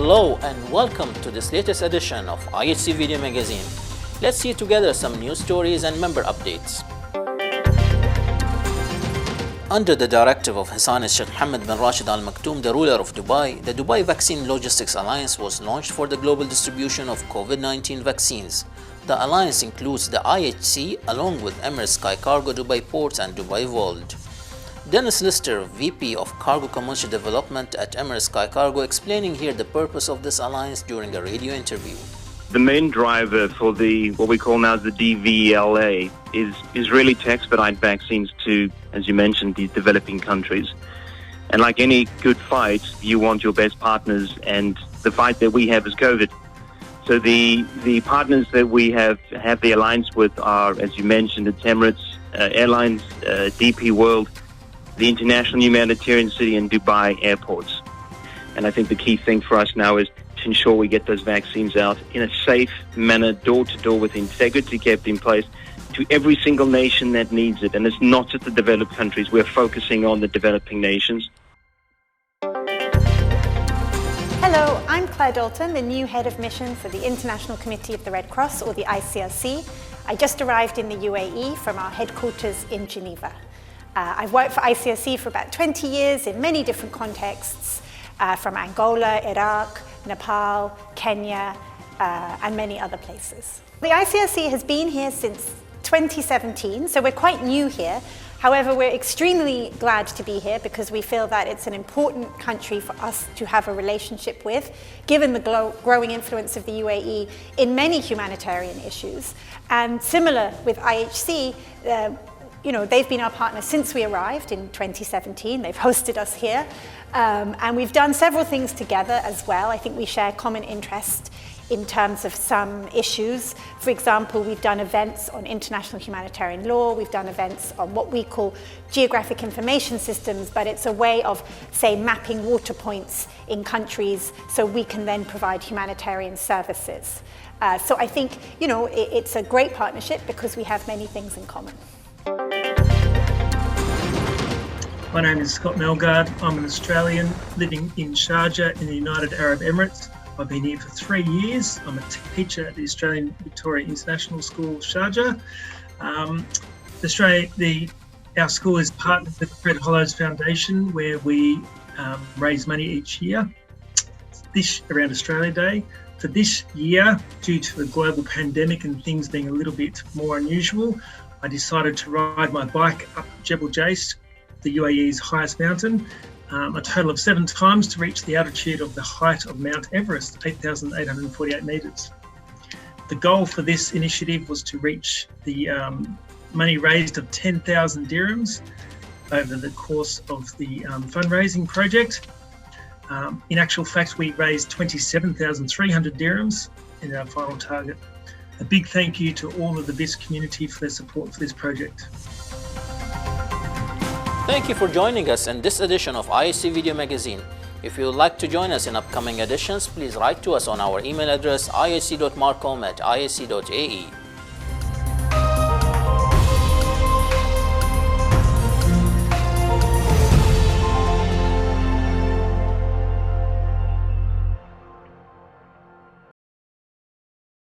Hello and welcome to this latest edition of IHC Video Magazine. Let's see together some news stories and member updates. Under the directive of His Highness Sheikh Mohammed bin Rashid Al Maktoum, the ruler of Dubai, the Dubai Vaccine Logistics Alliance was launched for the global distribution of COVID-19 vaccines. The alliance includes the IHC along with Emirates Sky Cargo, Dubai Ports and Dubai Vault. Dennis Lister, VP of Cargo Commercial Development at Emirates Sky Cargo, explaining here the purpose of this alliance during a radio interview. The main driver for what we call now the DVLA is really to expedite vaccines to, as you mentioned, these developing countries. And like any good fight, you want your best partners, and the fight that we have is COVID. So the partners that we have the alliance with are, as you mentioned, it's Emirates Airlines, DP World, the International Humanitarian City, and Dubai Airports. And I think the key thing for us now is to ensure we get those vaccines out in a safe manner, door to door, with integrity kept in place to every single nation that needs it. And it's not just the developed countries. We're focusing on the developing nations. Hello, I'm Claire Dalton, the new Head of Mission for the International Committee of the Red Cross, or the ICRC. I just arrived in the UAE from our headquarters in Geneva. I've worked for ICRC for about 20 years in many different contexts, from Angola, Iraq, Nepal, Kenya, and many other places. The ICRC has been here since 2017, so we're quite new here. However, we're extremely glad to be here because we feel that it's an important country for us to have a relationship with, given the growing influence of the UAE in many humanitarian issues. And similar with IHC, they've been our partner since we arrived in 2017. They've hosted us here. And we've done several things together as well. I think we share common interest in terms of some issues. For example, we've done events on international humanitarian law. We've done events on what we call geographic information systems, but it's a way of, say, mapping water points in countries so we can then provide humanitarian services. So I think, it's a great partnership because we have many things in common. My name is Scott Melgard. I'm an Australian living in Sharjah in the United Arab Emirates. I've been here for 3 years. I'm a teacher at the Australian Victoria International School, Sharjah. Our school is partnered with the Fred Hollows Foundation, where we raise money each year around Australia Day. For this year, due to the global pandemic and things being a little bit more unusual, I decided to ride my bike up Jebel Jais, the UAE's highest mountain, a total of 7 times to reach the altitude of the height of Mount Everest, 8,848 metres. The goal for this initiative was to reach the money raised of 10,000 dirhams over the course of the fundraising project. In actual fact, we raised 27,300 dirhams in our final target. A big thank you to all of the BIS community for their support for this project. Thank you for joining us in this edition of IHC Video Magazine. If you would like to join us in upcoming editions, please write to us on our email address ihc.marcom@ihc.ae.